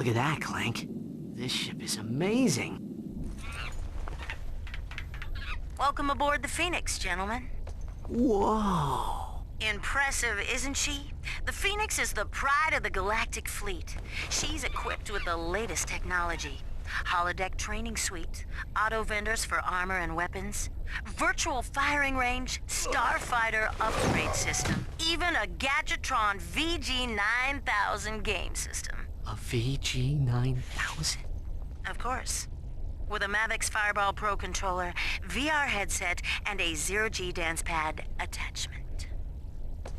Look at that, Clank. This ship is amazing. Welcome aboard the Phoenix, gentlemen. Whoa. Impressive, isn't she? The Phoenix is the pride of the galactic fleet. She's equipped with the latest technology. Holodeck training suite, auto vendors for armor and weapons, virtual firing range, starfighter upgrade system, even a Gadgetron VG-9000 game system. A VG-9000? Of course. With a Mavix Fireball Pro controller, VR headset, and a zero-G dance pad attachment.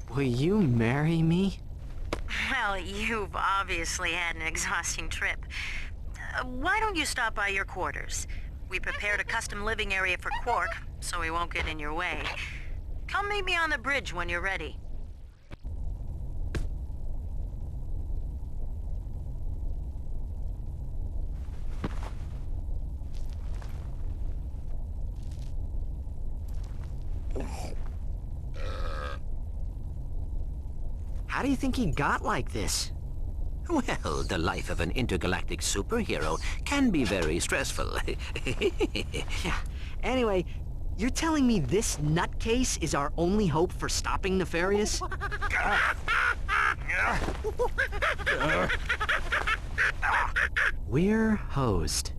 Will you marry me? Well, you've obviously had an exhausting trip. Why don't you stop by your quarters? We prepared a custom living area for Quark, so he won't get in your way. Come meet me on the bridge when you're ready. How do you think he got like this? Well, the life of an intergalactic superhero can be very stressful. Yeah. Anyway, you're telling me this nutcase is our only hope for stopping Nefarious? We're hosed.